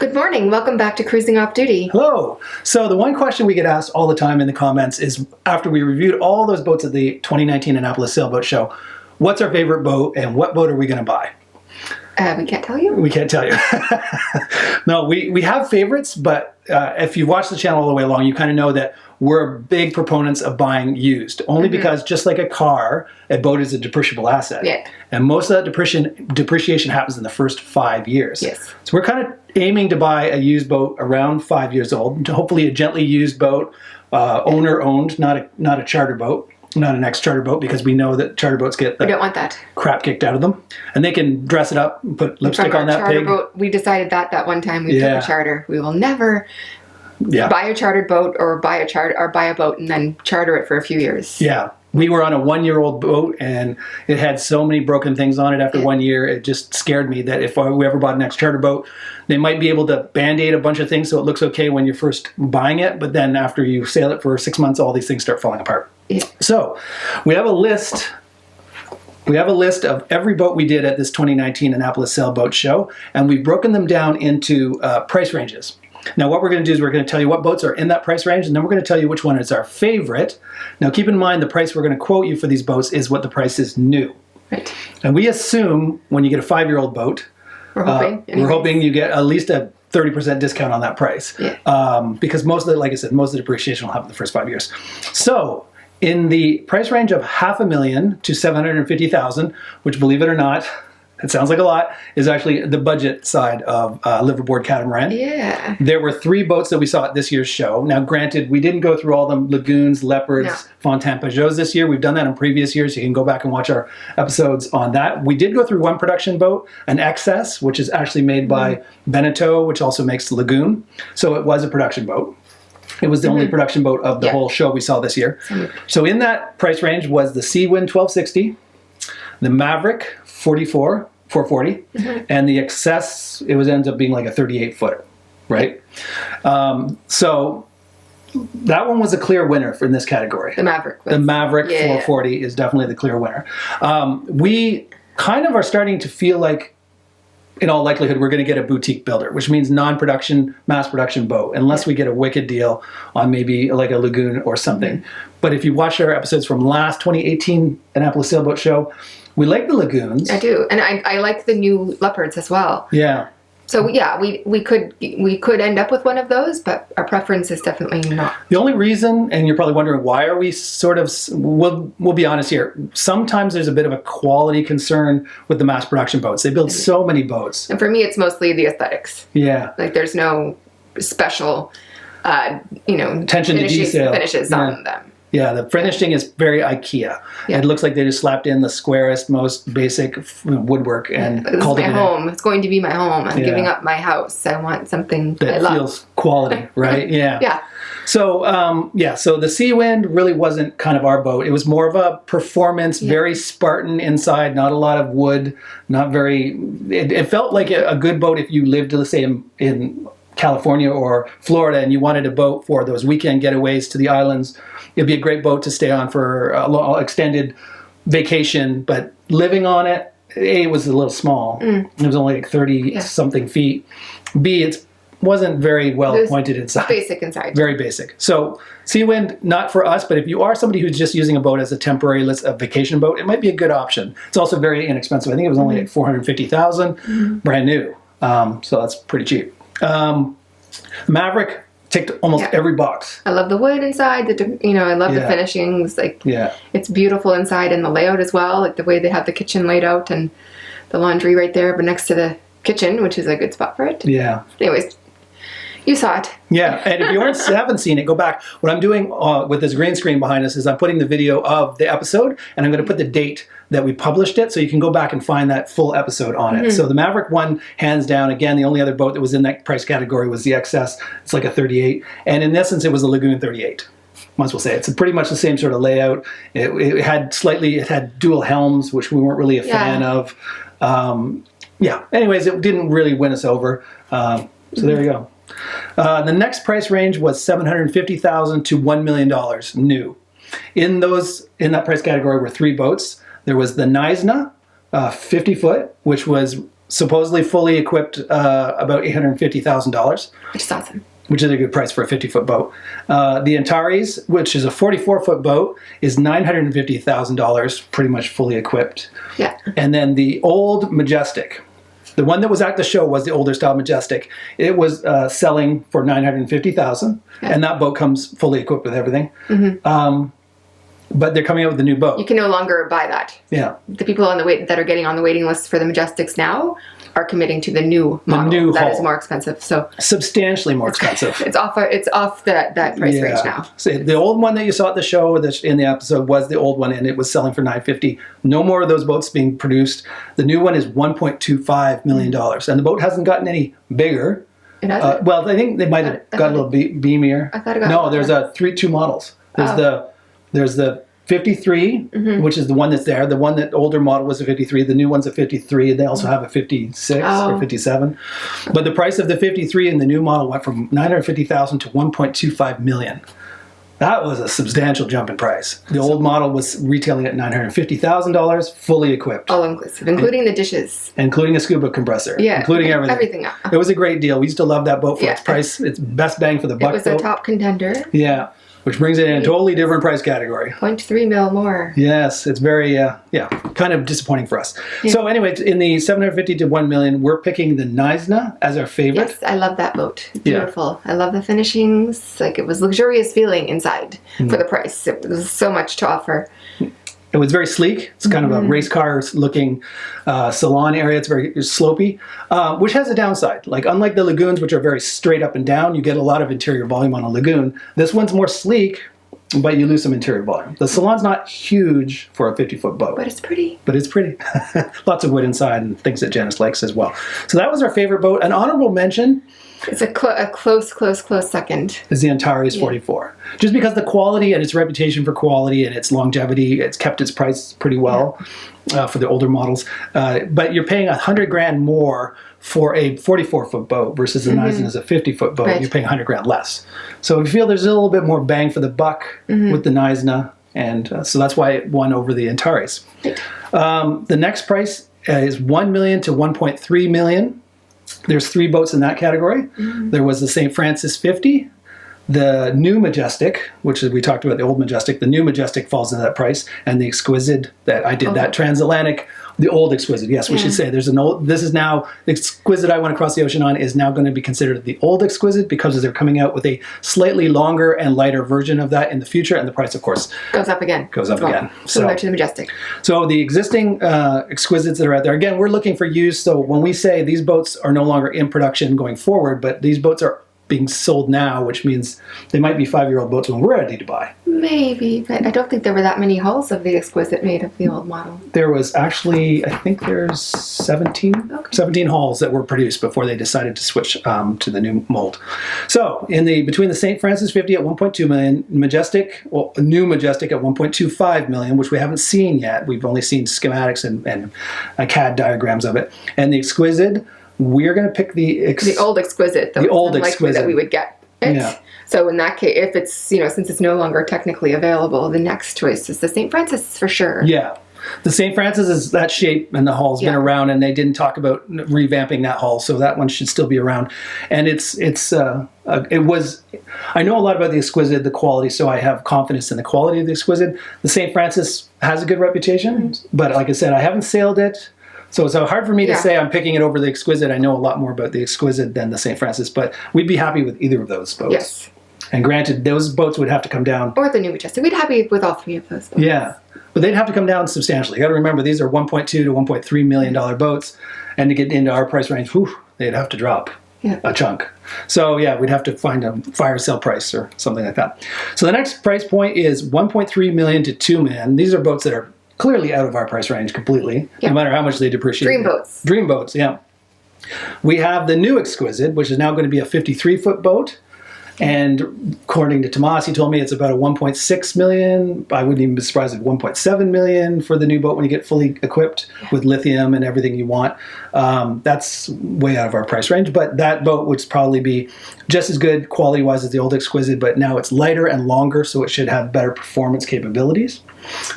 Good morning. Welcome back to Cruising Off Duty. Hello. So the one question we get asked all the time in the comments is, after we reviewed all those boats at the 2019 Annapolis Sailboat Show, what's our favorite boat and what boat are we going to buy? We can't tell you? We can't tell you. No, we have favorites, but if you've watched the channel all the way along, you kind of know that we're big proponents of buying used, only because just like a car, a boat is a depreciable asset. Yeah. And most of that depreciation happens in the first 5 years. Yes. So we're kind of aiming to buy a used boat around 5 years old, hopefully a gently used boat, owner-owned, not a charter boat. Not an ex-charter boat, because we know that charter boats get the We don't want that. crap kicked out of them. And they can dress it up and put lipstick on that charter pig. Boat, we decided that one time we took a charter. We will never buy a chartered boat or buy a boat and then charter it for a few years. Yeah. We were on a 1-year-old boat and it had so many broken things on it after 1 year. It just scared me that if we ever bought an ex-charter boat, they might be able to band-aid a bunch of things so it looks okay when you're first buying it, but then after you sail it for 6 months, all these things start falling apart. Yeah. So we have a list. We have a list of every boat we did at this 2019 Annapolis Sailboat Show, and we've broken them down into price ranges. Now what we're going to do is we're going to tell you what boats are in that price range, and then we're going to tell you which one is our favorite. Now keep in mind the price we're going to quote you for these boats is what the price is new. Right. And we assume when you get a 5-year-old boat, We're hoping you get at least a 30% discount on that price. Yeah. Because most of the, like I said, most of the depreciation will happen in the first 5 years. So in the price range of $500,000 to $750,000, which, believe it or not, it sounds like a lot, is actually the budget side of liveaboard catamaran. Yeah. There were 3 boats that we saw at this year's show. Now, granted, we didn't go through all the Lagoons, Leopards, Fontaine Pajots this year. We've done that in previous years. You can go back and watch our episodes on that. We did go through one production boat, an XS, which is actually made by Beneteau, which also makes Lagoon. So it was a production boat. It was the only production boat of the whole show we saw this year. So in that price range was the Seawind 1260, the Maverick 440, and the Excess, ends up being like a 38-footer, right? So that one was a clear winner in this category. The Maverick. The Maverick 440 is definitely the clear winner. We kind of are starting to feel like, in all likelihood, we're going to get a boutique builder, which means non-production, mass production boat, unless we get a wicked deal on maybe like a Lagoon or something. But if you watch our episodes from last 2018 Annapolis Sailboat Show, we like the Lagoons. I do, and I like the new Leopards as well. Yeah. So yeah, we could end up with one of those, but our preference is definitely not. The only reason, and you're probably wondering why are we sort of, we'll be honest here, sometimes there's a bit of a quality concern with the mass production boats. They build so many boats. And for me, it's mostly the aesthetics. Yeah. Like there's no special, attention to detail. Finishes on them. Yeah, the finishing is very IKEA. Yeah. It looks like they just slapped in the squarest, most basic woodwork and called it my home. It's going to be my home. I'm giving up my house. I want something that I love. Feels quality, right? Yeah. Yeah. So, so the Seawind really wasn't kind of our boat. It was more of a performance, very Spartan inside, not a lot of wood, not very, it felt like a good boat if you lived, let's say, in California or Florida and you wanted a boat for those weekend getaways to the islands. It'd be a great boat to stay on for a long, extended vacation, but living on it, A, it was a little small. It was only like 30-something feet. B, it wasn't very well pointed inside. Basic inside. Very basic. So Seawind, not for us, but if you are somebody who's just using a boat as a temporary a vacation boat, it might be a good option. It's also very inexpensive. I think it was only like $450,000, brand new. So that's pretty cheap. Maverick ticked almost every box. I love the wood inside. I love the finishings. It's beautiful inside, and the layout as well. Like the way they have the kitchen laid out and the laundry right there, but next to the kitchen, which is a good spot for it. Yeah. Anyways, you saw it. Yeah, and if you haven't seen it, go back. What I'm doing with this green screen behind us is I'm putting the video of the episode, and I'm going to put the date that we published it, so you can go back and find that full episode on it. So the Maverick one, hands down, again, the only other boat that was in that price category was the XS. It's like a 38, and in essence, it was a Lagoon 38. Might as well say it's pretty much the same sort of layout. It had dual helms, which we weren't really a fan of. Anyways, it didn't really win us over. So there you go. The next price range was $750,000 to $1 million new. In that price category were 3 boats. There was the Knysna, 50-foot, which was supposedly fully equipped, about $850,000. Which is awesome. Which is a good price for a 50-foot boat. The Antares, which is a 44-foot boat, is $950,000, pretty much fully equipped. Yeah. And then the old Majestic, the one that was at the show was the older style Majestic. It was selling for $950,000, and that boat comes fully equipped with everything. But they're coming out with a new boat. You can no longer buy that. Yeah. The people on the that are getting on the waiting list for the Majestics now are committing to the new model. That is more expensive. So substantially more expensive. It's off that price range now. So the old one that you saw at the show in the episode was the old one, and it was selling for $950,000. No more of those boats being produced. The new one is $1.25 million, and the boat hasn't gotten any bigger. It hasn't? Well, I think they might have got a little beamier. I thought it got no. There's two models. There's the 53, which is the one that's there. The one that older model was a 53. The new one's a 53. And they also have a 56 or 57. But the price of the 53 and the new model went from $950,000 to $1.25 million. That was a substantial jump in price. The old model was retailing at $950,000, fully equipped. All inclusive, including the dishes. Including a scuba compressor. Yeah. Including everything. It was a great deal. We used to love that boat for its price. It's best bang for the buck. It was a top contender. Yeah. Which brings it in a totally different price category. 0.3 mil more. Yes, it's very, kind of disappointing for us. Yeah. So anyway, in the $750,000 to $1 million, we're picking the Knysna as our favorite. Yes, I love that boat. Beautiful. Yeah. I love the finishings. Like, it was luxurious feeling inside for the price. It was so much to offer. It was very sleek. It's kind of a race car looking salon area. It's very slopey, which has a downside. Like, unlike the Lagoons, which are very straight up and down, you get a lot of interior volume on a Lagoon. This one's more sleek, but you lose some interior volume. The salon's not huge for a 50-foot boat. But it's pretty. Lots of wood inside and things that Janice likes as well. So that was our favorite boat. An honorable mention. It's a close second. Is the Antares 44. Just because the quality and its reputation for quality and its longevity, it's kept its price pretty well for the older models. But you're paying $100,000 more for a 44-foot boat versus the Knysna is a 50-foot boat. Right. You're paying $100,000 less. So we feel there's a little bit more bang for the buck with the Knysna, and so that's why it won over the Antares. Right. The next price is $1 million to $1.3 million. There's 3 boats in that category. There was the St. Francis 50, the new Majestic, which is, we talked about the old Majestic. The new Majestic falls into that price, and the Xquisite that I did that transatlantic, the old Xquisite. Yes, we should say there's an old. This is now the Xquisite I went across the ocean on is now going to be considered the old Xquisite because they're coming out with a slightly longer and lighter version of that in the future, and the price, of course, goes up again. Similar to the Majestic. So the existing Xquisites that are out there, again, we're looking for use. So when we say these boats are no longer in production going forward, but these boats are being sold now, which means they might be 5-year-old boats when we're ready to buy. Maybe, but I don't think there were that many hulls of the Xquisite made of the old model. There was actually, I think there's 17 hulls that were produced before they decided to switch to the new mold. So between the St. Francis 50 at $1.2 million, Majestic, a new Majestic at $1.25 million, which we haven't seen yet. We've only seen schematics and CAD diagrams of it. And the Xquisite, we're going to pick the old Xquisite. The old Xquisite that we would get it. Yeah. So in that case, if it's since it's no longer technically available, the next choice is the St. Francis for sure. Yeah. The St. Francis is that shape, and the hull's been around, and they didn't talk about revamping that hull, so that one should still be around. And it was. I know a lot about the Xquisite, the quality, so I have confidence in the quality of the Xquisite. The St. Francis has a good reputation, but like I said, I haven't sailed it. So it's hard for me to say I'm picking it over the Xquisite. I know a lot more about the Xquisite than the St. Francis, but we'd be happy with either of those boats. Yes. And granted, those boats would have to come down. Or the new Majestic. We'd be happy with all 3 of those boats. Yeah. But they'd have to come down substantially. You got to remember, these are $1.2 to $1.3 million boats. And to get into our price range, they'd have to drop a chunk. So yeah, we'd have to find a fire sale price or something like that. So the next price point is $1.3 million to $2 million. These are boats that are clearly out of our price range completely, no matter how much they depreciate. Dream boats, yeah. We have the new Xquisite, which is now going to be a 53-foot boat. And according to Tomas, he told me it's about a $1.6 million. I wouldn't even be surprised if $1.7 million for the new boat when you get fully equipped with lithium and everything you want. That's way out of our price range. But that boat would probably be just as good quality-wise as the old Xquisite, but now it's lighter and longer, so it should have better performance capabilities.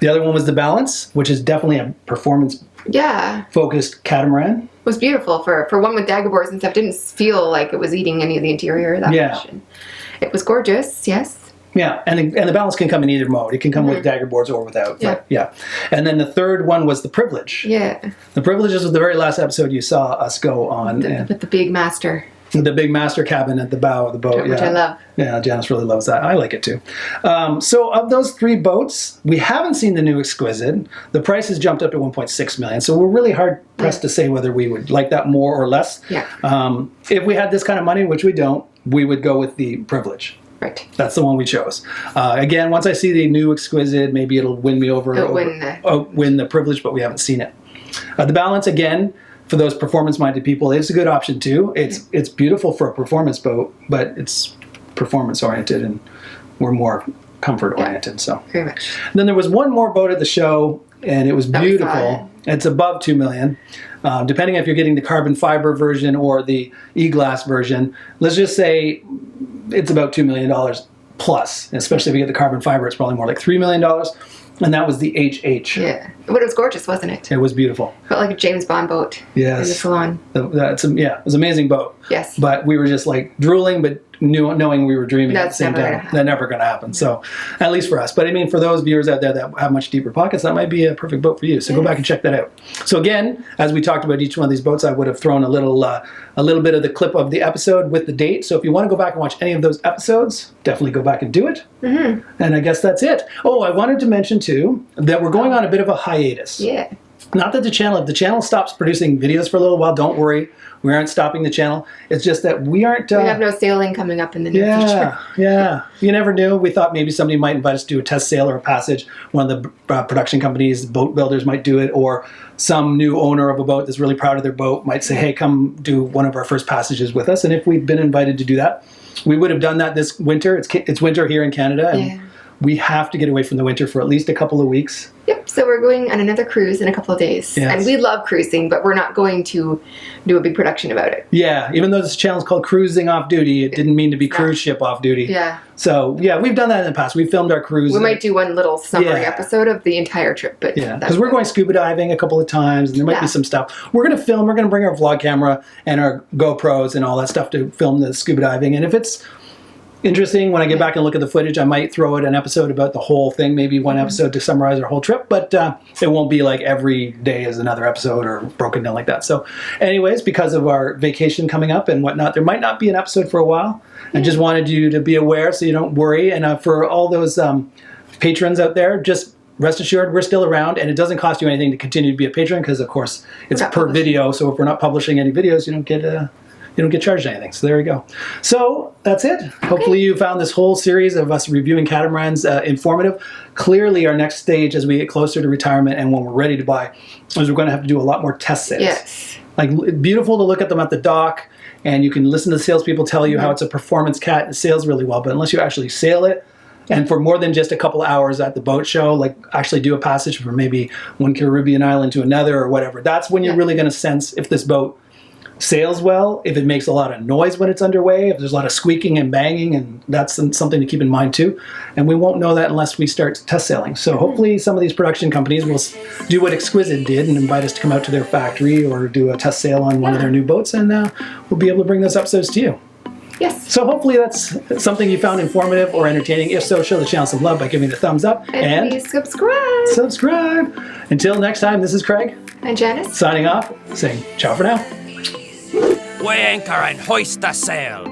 The other one was the Balance, which is definitely a performance-focused catamaran. was beautiful for one with dagger boards and stuff. Didn't feel like it was eating any of the interior that much. And it was gorgeous, yes. Yeah, and the balance can come in either mode. It can come with dagger boards or without. Yeah. Yeah. And then the third one was the Privilege. Yeah. The Privileges was the very last episode you saw us go on. With the big master. The big master cabin at the bow of the boat. Which I love. Yeah, Janice really loves that. I like it too. So of those 3 boats, we haven't seen the new Exquisite. The price has jumped up to $1.6 million. So we're really hard pressed to say whether we would like that more or less. Yeah. If we had this kind of money, which we don't, we would go with the Privilege. Right. That's the one we chose. Again, once I see the new Exquisite, maybe it'll win me over. Win the Privilege, but we haven't seen it. The balance, again, for those performance-minded people, it's a good option too. It's beautiful for a performance boat, but it's performance-oriented, and we're more comfort-oriented. So very much. And then there was one more boat at the show, and it was beautiful. It's above $2 million. Depending if you're getting the carbon fiber version or the e-glass version, let's just say it's about $2 million plus. Especially if you get the carbon fiber, it's probably more like $3 million. And that was the HH. Yeah. But it was gorgeous, wasn't it? It was beautiful. Felt like a James Bond boat. Yes. In the salon. It was an amazing boat. Yes. But we were just like drooling, but knowing we were dreaming at the same time. That's never going to happen. So, at least for us. But I mean, for those viewers out there that have much deeper pockets, that might be a perfect boat for you. So go back and check that out. So again, as we talked about each one of these boats, I would have thrown a little bit of the clip of the episode with the date. So if you want to go back and watch any of those episodes, definitely go back and do it. And I guess that's it. Oh, I wanted to mention too that we're going on a bit of a hiatus. Yeah. Not that if the channel stops producing videos for a little while, don't worry. We aren't stopping the channel. It's just that we aren't... we have no sailing coming up in the near future. Yeah. You never knew. We thought maybe somebody might invite us to do a test sail or a passage. One of the production companies, boat builders might do it, or some new owner of a boat that's really proud of their boat might say, hey, come do one of our first passages with us. And if we've been invited to do that, we would have done that this winter. It's winter here in Canada, and we have to get away from the winter for at least a couple of weeks. Yep, so we're going on another cruise in a couple of days. Yes. And we love cruising, but we're not going to do a big production about it. Yeah, even though this channel is called Cruising Off Duty, it didn't mean to be cruise ship off duty. Yeah. So, yeah, we've done that in the past. We filmed our cruise. We might do one little summary episode of the entire trip. But because we're going scuba diving a couple of times, and there might be some stuff. We're going to film. We're going to bring our vlog camera and our GoPros and all that stuff to film the scuba diving. And if it's interesting, when I get back and look at the footage, I might throw it an episode about the whole thing, maybe one episode to summarize our whole trip, but it won't be like every day is another episode or broken down like that. So anyways, because of our vacation coming up and whatnot, there might not be an episode for a while. I just wanted you to be aware so you don't worry. And for all those patrons out there, just rest assured we're still around, and it doesn't cost you anything to continue to be a patron because, of course, it's per video. So if we're not publishing any videos, you don't get charged anything. So there we go. So that's it. Okay. Hopefully you found this whole series of us reviewing catamarans informative. Clearly our next stage as we get closer to retirement and when we're ready to buy is we're going to have to do a lot more test sails. Yes. Like, beautiful to look at them at the dock, and you can listen to the salespeople tell you how it's a performance cat and it sails really well, but unless you actually sail it, and for more than just a couple hours at the boat show, like actually do a passage from maybe one Caribbean island to another or whatever, that's when you're really going to sense if this boat sails well, if it makes a lot of noise when it's underway, if there's a lot of squeaking and banging, and that's something to keep in mind too. And we won't know that unless we start test sailing. So hopefully some of these production companies will do what Xquisite did and invite us to come out to their factory or do a test sail on one of their new boats, and we'll be able to bring those episodes to you. Yes. So hopefully that's something you found informative or entertaining. If so, show the channel some love by giving it a thumbs up. And please subscribe. Subscribe. Until next time, this is Craig. And Janice. Signing off, saying ciao for now. Weigh anchor and hoist the sail.